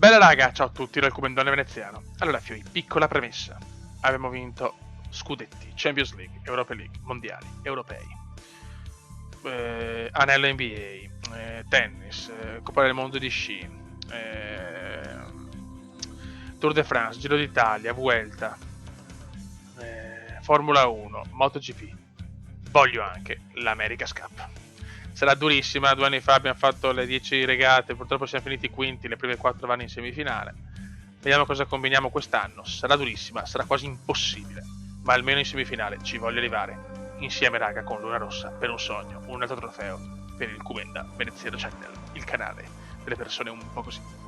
Bella raga, ciao a tutti dal Comandone Veneziano. Allora Fioi, piccola premessa. Abbiamo vinto scudetti, Champions League, Europa League, mondiali, europei, anello NBA, tennis, Coppa del Mondo di sci, Tour de France, Giro d'Italia, Vuelta, Formula 1, MotoGP. Voglio anche l'America's Cup. Sarà durissima, 2 anni fa abbiamo fatto le 10 regate, purtroppo siamo finiti quinti, le prime 4 vanno in semifinale. Vediamo cosa combiniamo quest'anno, sarà durissima, sarà quasi impossibile, ma almeno in semifinale ci voglio arrivare, insieme raga con Luna Rossa, per un sogno, un altro trofeo, per il Cubenda Veneziano Channel, il canale delle persone un po' così.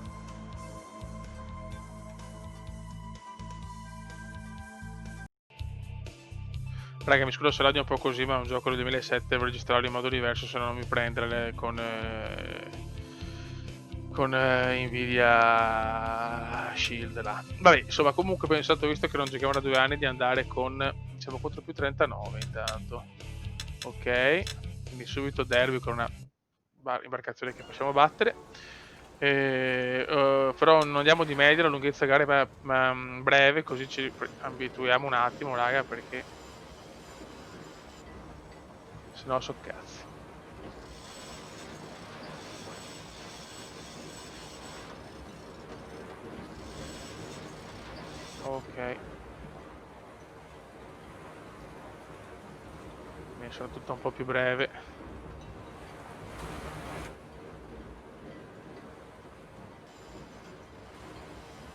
Raga, mi scuso se l'audio è un po' così, ma è un gioco del 2007, devo registrarlo in modo diverso, se no non mi prendere con Nvidia Shield là. Vabbè, insomma, comunque ho pensato, visto che non giochiamo da 2 anni, di andare con, siamo contro più 39 intanto. Ok, quindi subito derby con una imbarcazione che possiamo battere. Però non andiamo di media, la lunghezza gare ma breve, così ci abituiamo un attimo, raga, perché se no so cazzi. Ok, mi sono tutto un po' più breve.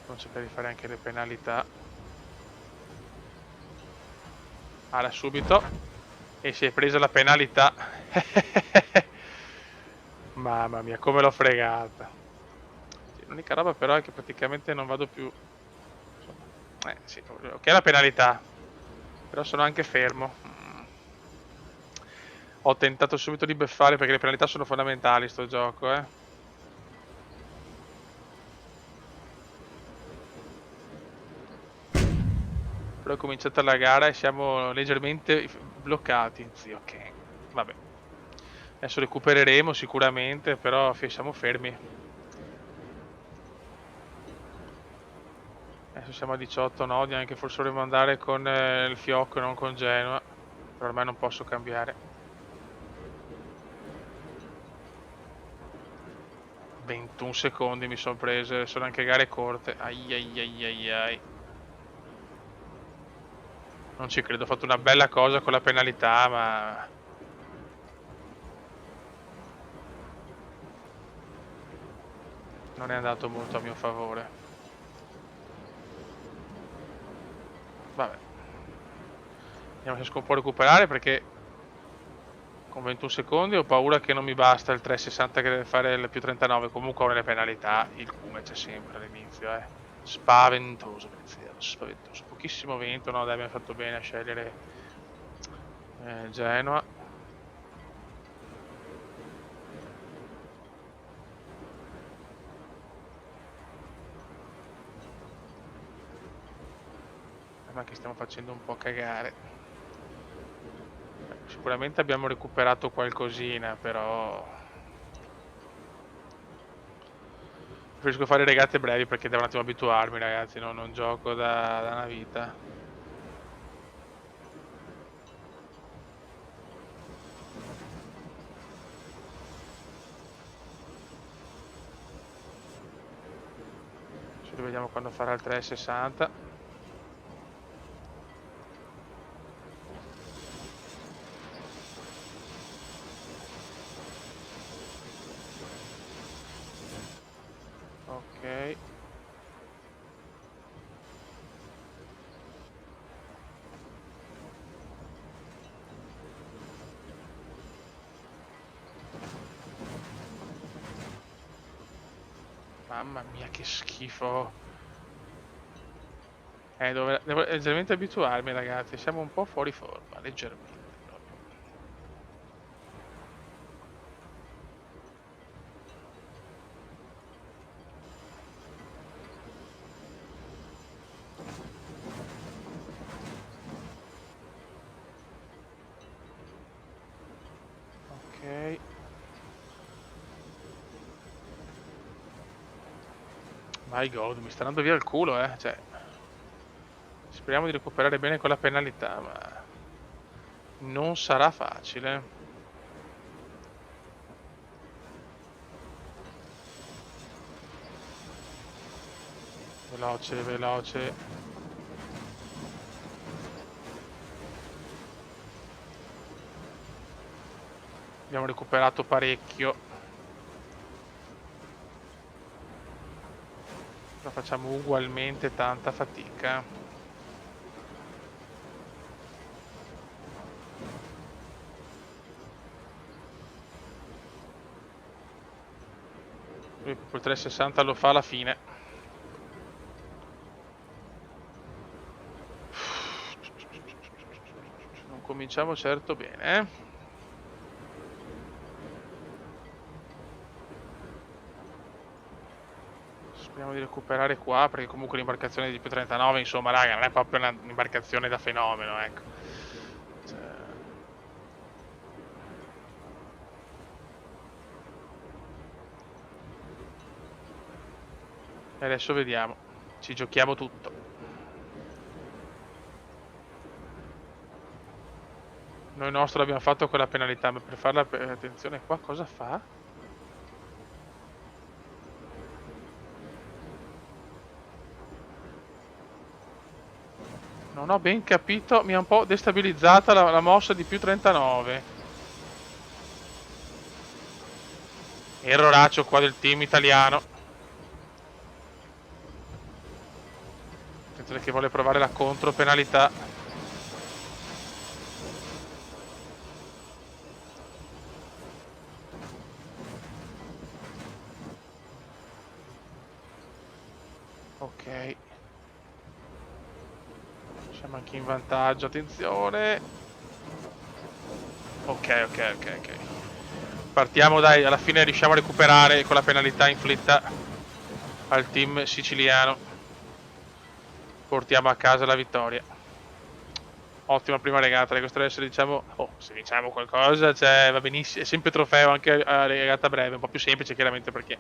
Non cercare di fare anche le penalità. Ala subito. E si è presa la penalità. Mamma mia, come l'ho fregata. Sì, l'unica roba però è che praticamente non vado più. Sì, ok la penalità. Però sono anche fermo. Ho tentato subito di beffare perché le penalità sono fondamentali sto gioco, Però è cominciata la gara e siamo leggermente bloccati. Sì, ok. Vabbè. Adesso recupereremo sicuramente, però siamo fermi. Adesso siamo a 18 nodi, anche forse dovremmo andare con il fiocco e non con Genoa. Però ormai non posso cambiare. 21 secondi mi sono prese, sono anche gare corte. Ai ai ai ai ai. Non ci credo, ho fatto una bella cosa con la penalità, ma non è andato molto a mio favore. Vabbè. Vediamo se riesco un po' a recuperare perché con 21 secondi ho paura che non mi basta il 360 che deve fare il più 39. Comunque ho le penalità, il cume c'è sempre all'inizio, Spaventoso, pensiero, spaventoso. Pochissimo vento, no dai, abbiamo fatto bene a scegliere Genoa. Ma che stiamo facendo un po' cagare. Sicuramente abbiamo recuperato qualcosina, però preferisco fare regate brevi perché devo un attimo abituarmi, ragazzi, no? Non gioco da una vita. Ci rivediamo quando farà il 360. Ok. Mamma mia, che schifo. Devo leggermente abituarmi, ragazzi. Siamo un po' fuori forma, leggermente proprio. Ok. My god, mi sta andando via il culo, cioè. Speriamo di recuperare bene quella penalità, ma non sarà facile. Veloce, veloce. Abbiamo recuperato parecchio. Ma facciamo ugualmente tanta fatica. Lui il 360 lo fa alla fine. Non cominciamo certo bene, Speriamo di recuperare qua, perché comunque l'imbarcazione di più 39, insomma, raga, non è proprio un'imbarcazione da fenomeno, ecco. Cioè... E adesso vediamo. Ci giochiamo tutto. Noi nostro l'abbiamo fatto con la penalità, ma per farla... Attenzione qua, cosa fa? Non ho ben capito, mi ha un po' destabilizzata la mossa di più 39. Erroraccio qua del team italiano. Attenzione che vuole provare la contropenalità. Ok. Siamo anche in vantaggio, attenzione. Ok. Partiamo, dai, alla fine riusciamo a recuperare con la penalità inflitta al team siciliano. Portiamo a casa la vittoria. Ottima prima regata, questa deve essere, diciamo... Oh, se diciamo qualcosa, cioè, va benissimo, è sempre trofeo anche a regata breve, un po' più semplice chiaramente perché...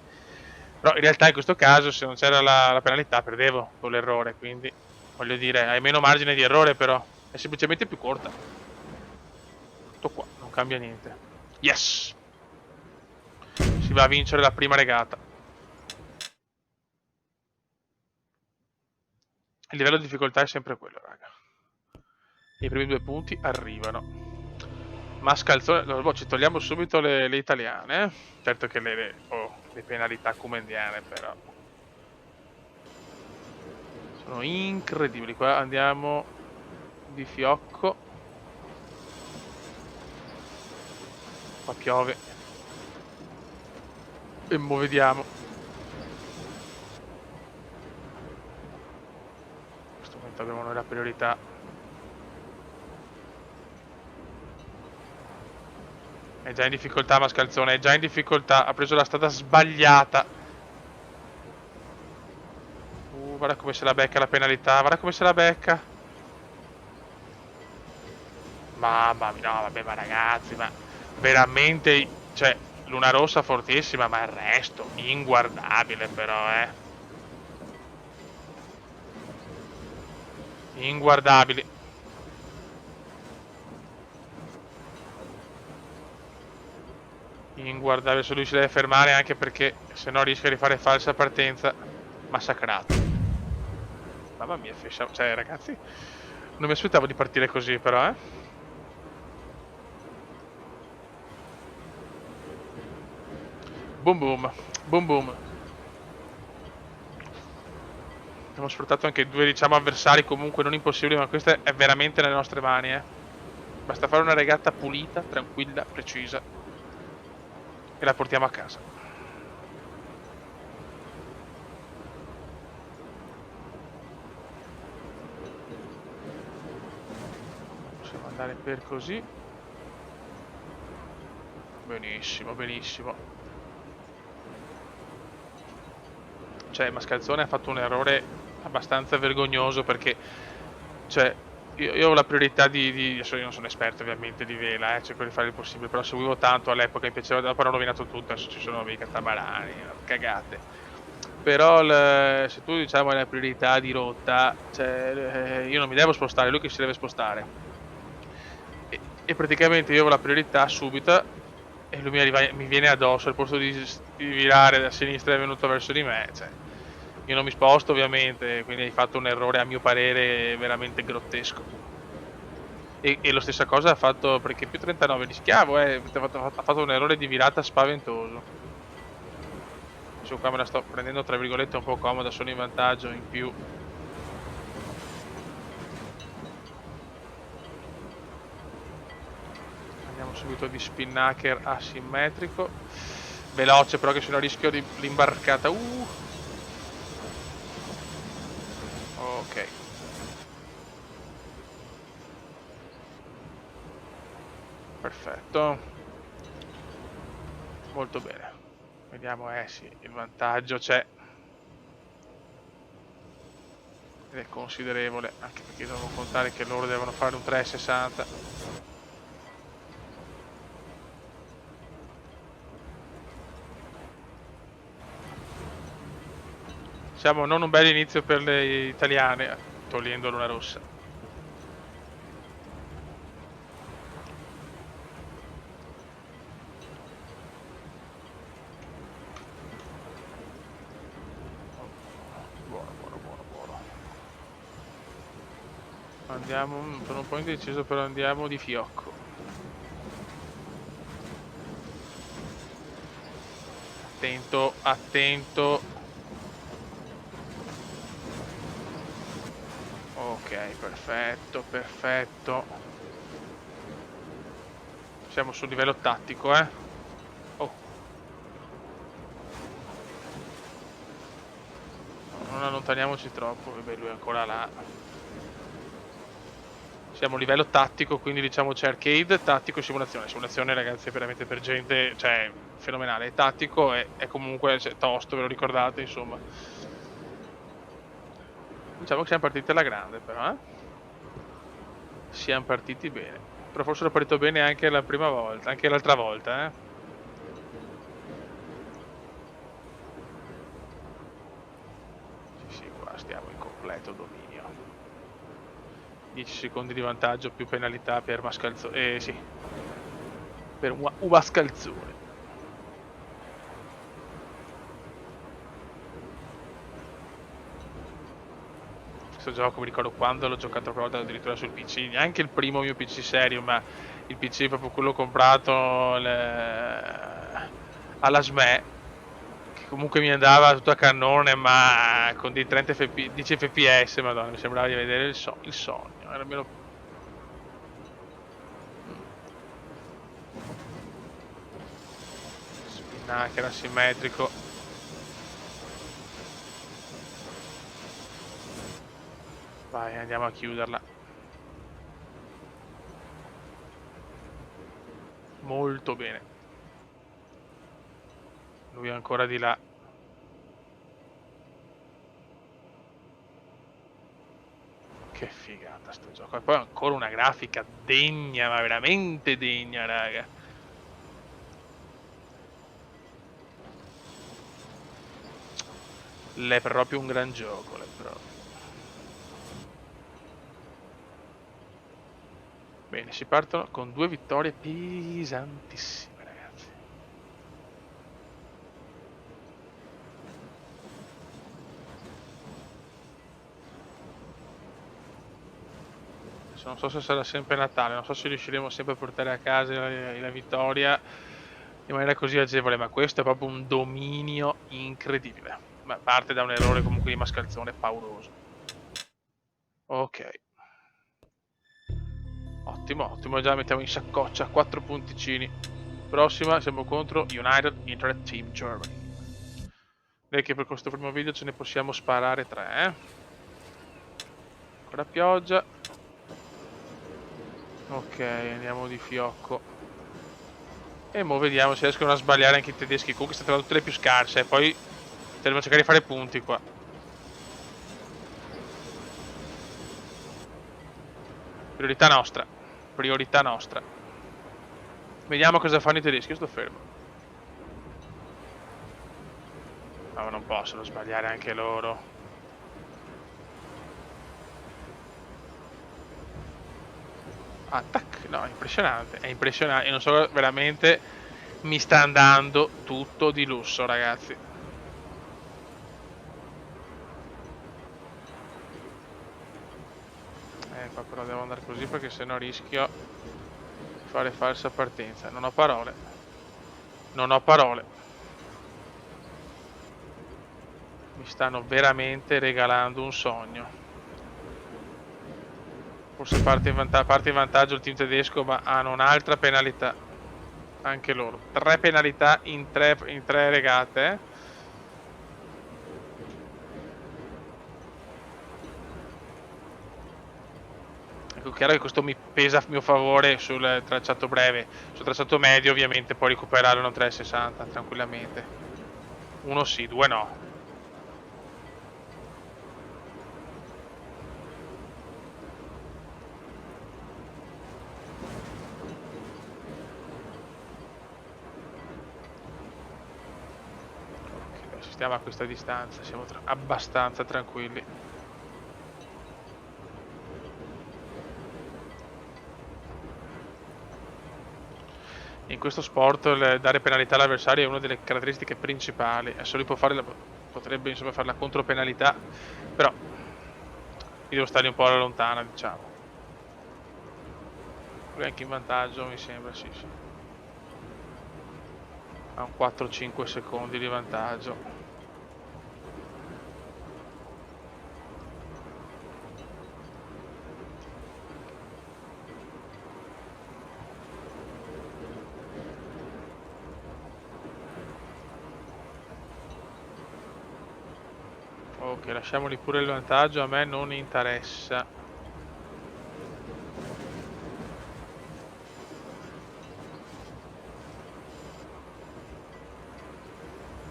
Però in realtà in questo caso, se non c'era la penalità, perdevo con l'errore, quindi... Voglio dire, hai meno margine di errore però, è semplicemente più corta. Tutto qua, non cambia niente. Yes! Si va a vincere la prima regata. Il livello di difficoltà è sempre quello, raga. I primi 2 punti arrivano. Mascalzone, ci togliamo subito le italiane. Certo che le penalità comendiane, però. Sono incredibili. Qua andiamo di fiocco. Qua piove. E mo vediamo. In questo momento abbiamo noi la priorità. È già in difficoltà Mascalzone, è già in difficoltà. Ha preso la strada sbagliata. Guarda come se la becca la penalità. Guarda come se la becca. Mamma mia, no, vabbè, ma ragazzi, ma veramente, cioè, Luna Rossa fortissima, ma il resto inguardabile però, Inguardabili. Inguardabile, se lui si deve fermare anche perché se no rischia di fare falsa partenza. Massacrato. Mamma mia, cioè ragazzi, non mi aspettavo di partire così però, Boom boom, boom boom. Abbiamo sfruttato anche 2, diciamo, avversari comunque non impossibili, ma questa è veramente nelle nostre mani, Basta fare una regata pulita, tranquilla, precisa e la portiamo a casa. Possiamo andare per così. Benissimo, benissimo. Cioè, Mascalzone ha fatto un errore abbastanza vergognoso perché, cioè, io ho la priorità adesso io non sono esperto ovviamente di vela, cerco di fare il possibile, però seguivo tanto all'epoca, mi piaceva, dopo hanno rovinato tutto, adesso ci sono i catamarani, cagate. Però se tu diciamo hai la priorità di rotta, cioè, io non mi devo spostare, è lui che si deve spostare. E praticamente io ho la priorità subito e lui mi viene addosso al posto di virare da sinistra è venuto verso di me. Cioè, io non mi sposto ovviamente, quindi hai fatto un errore a mio parere veramente grottesco. E lo stessa cosa ha fatto perché più 39 di schiavo, ha fatto un errore di virata spaventoso. Adesso qua me la sto prendendo tra virgolette un po' comoda, sono in vantaggio in più. Andiamo subito di spinnaker asimmetrico. Veloce però che se no rischio di l'imbarcata. Ok. Perfetto. Molto bene. Vediamo, sì, il vantaggio c'è. Ed è considerevole, anche perché devo contare che loro devono fare un 3,60. Diciamo non un bel inizio per le italiane, togliendo l'una rossa. Buono. Andiamo, sono un po' indeciso, però andiamo di fiocco. Attento. Ok, perfetto. Siamo sul livello tattico, eh. Oh. Non allontaniamoci troppo, vabbè, lui è ancora là. Siamo a livello tattico, quindi diciamo c'è arcade, tattico e simulazione. Simulazione, ragazzi, è veramente per gente, cioè, fenomenale. È tattico, è comunque tosto, ve lo ricordate, insomma. Diciamo che siamo partiti alla grande, però, eh. Siamo partiti bene. Però forse l'ho partito bene anche la prima volta, anche l'altra volta, eh. Sì, qua stiamo in completo dominio. 10 secondi di vantaggio più penalità per Mascalzone. Sì. Per un Mascalzone. Questo gioco mi ricordo quando l'ho giocato la prima volta addirittura sul PC, neanche il primo mio PC serio, ma il PC proprio quello comprato alla SME, che comunque mi andava tutto a cannone, ma con dei 30 10 fps, madonna, mi sembrava di vedere il sogno, era almeno. Spinnaker asimmetrico. Vai, andiamo a chiuderla. Molto bene. Lui è ancora di là. Che figata sto gioco. E poi ancora una grafica degna, ma veramente degna, raga. L'è proprio un gran gioco, l'è proprio. Bene, si partono con 2 vittorie pesantissime, ragazzi. Adesso non so se sarà sempre Natale, non so se riusciremo sempre a portare a casa la vittoria in maniera così agevole, ma questo è proprio un dominio incredibile. Ma parte da un errore comunque di Mascalzone pauroso. Ok. Ottimo, già mettiamo in saccoccia 4 punticini. Prossima siamo contro United Internet Team Germany. Direi che per questo primo video ce ne possiamo sparare 3, eh. Ancora pioggia. Ok, andiamo di fiocco. E mo vediamo se riescono a sbagliare anche i tedeschi. Comunque state tutte le più scarse. Poi dobbiamo cercare di fare punti qua. Priorità nostra. Vediamo cosa fanno i tedeschi. Io sto fermo. Ma non possono sbagliare anche loro. Attack, no, è impressionante. E non so, veramente mi sta andando tutto di lusso, ragazzi. Qua però devo andare così perché sennò rischio di fare falsa partenza. Non ho parole. Non ho parole. Mi stanno veramente regalando un sogno. Forse parte in vantaggio il team tedesco, ma hanno un'altra penalità. Anche loro. 3 penalità in 3 regate. Ecco, chiaro che questo mi pesa a mio favore sul tracciato breve. Sul tracciato medio ovviamente può recuperare uno 360 tranquillamente. Uno sì, due no. Stiamo a questa distanza, siamo abbastanza tranquilli. In questo sport dare penalità all'avversario è una delle caratteristiche principali. Adesso lui potrebbe insomma fare la contropenalità, però io devo stare un po' alla lontana, diciamo. Lui è anche in vantaggio, mi sembra, sì. Ha un 4-5 secondi di vantaggio. Ok, lasciamoli pure il vantaggio, a me non interessa.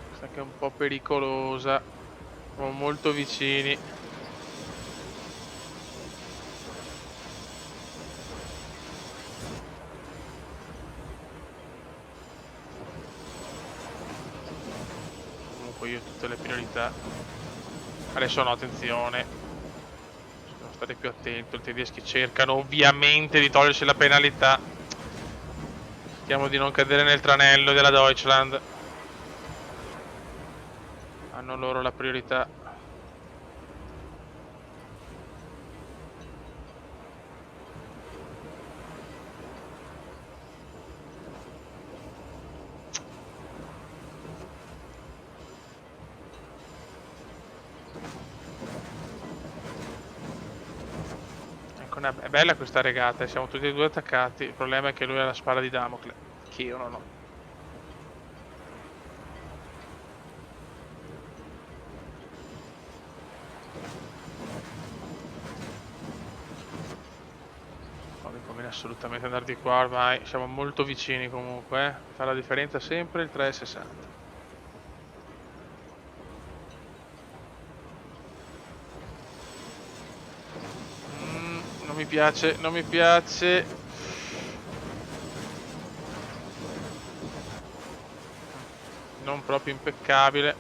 Questa che è un po' pericolosa. Siamo molto vicini. Comunque io ho tutte le priorità. Adesso no, attenzione. Devo stare più attento. I tedeschi cercano ovviamente di togliersi la penalità. Cerchiamo di non cadere nel tranello della Deutschland. Hanno loro la priorità. È bella questa regata, siamo tutti e due attaccati. Il problema è che lui ha la spada di Damocle, che io non ho. Non mi conviene assolutamente andare di qua ormai, siamo molto vicini comunque. Fa la differenza sempre il 360. Non mi piace, non mi piace. Non proprio impeccabile.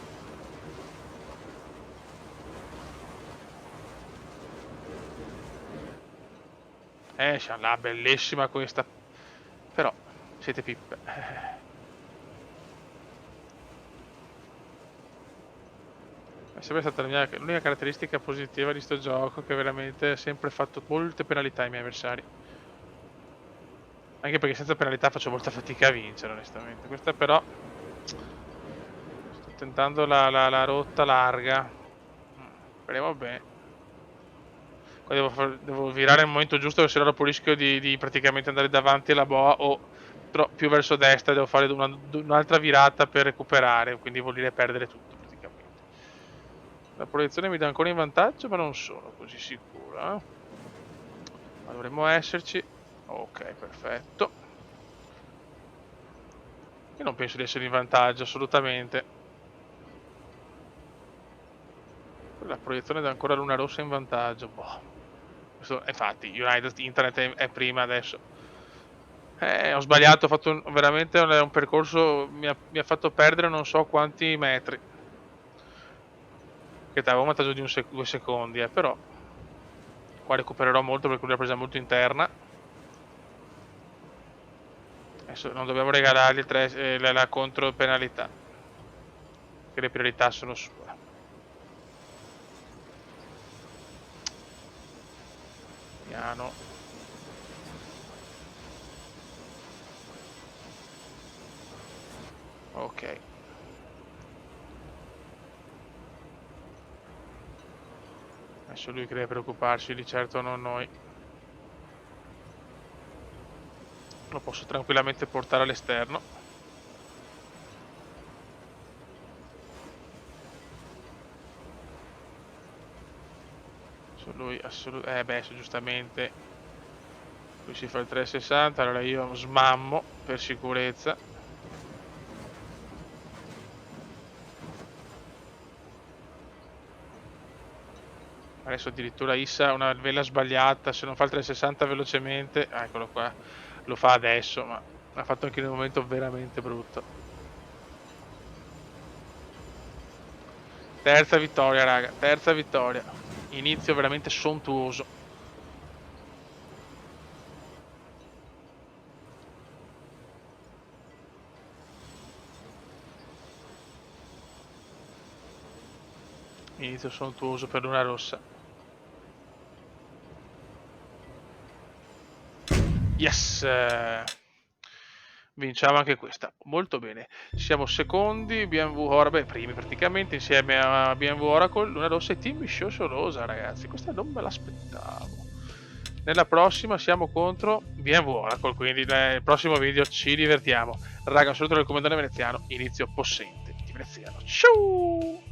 Shanla, bellissima questa. Però, siete pippe. È sempre stata l'unica caratteristica positiva di sto gioco, che veramente ha sempre fatto molte penalità ai miei avversari. Anche perché senza penalità faccio molta fatica a vincere, onestamente. Questa però sto tentando la rotta larga. Speriamo bene. Qua devo virare al momento giusto, se no dopo rischio di praticamente andare davanti alla boa o più verso destra. Devo fare un'altra virata per recuperare, quindi vuol dire perdere tutto praticamente. La proiezione mi dà ancora in vantaggio, ma non sono così sicuro. Ma dovremmo esserci. Ok, perfetto. Io non penso di essere in vantaggio, assolutamente. La proiezione dà ancora Luna Rossa in vantaggio. Boh. Questo, infatti, United Internet è prima adesso. Ho sbagliato, ho fatto veramente un percorso, mi ha fatto perdere non so quanti metri. che avevo un vantaggio di 2 secondi, però qua recupererò molto perché lui l'ha presa molto interna. Adesso non dobbiamo regalargli la contro penalità, che le priorità sono sue. Piano. Ok. Adesso lui che deve preoccuparsi, di certo non noi. Lo posso tranquillamente portare all'esterno. Su lui assolutamente. Giustamente. Lui si fa il 360, allora io smammo per sicurezza. Adesso addirittura Issa una vela sbagliata, se non fa il 360 velocemente, eccolo qua, lo fa adesso, ma l'ha fatto anche in un momento veramente brutto. Terza vittoria, raga, terza vittoria. Inizio veramente sontuoso. Inizio sontuoso per Luna Rossa. Yes! Vinciamo anche questa, molto bene. Siamo secondi, BMW ora, primi praticamente, insieme a BMW Oracle, Luna Rossa e Team Sciosciolosa, ragazzi. Questa non me l'aspettavo. Nella prossima siamo contro BMW Oracle, quindi nel prossimo video ci divertiamo. Raga, saluto dal comandante veneziano, inizio possente di veneziano. Ciao!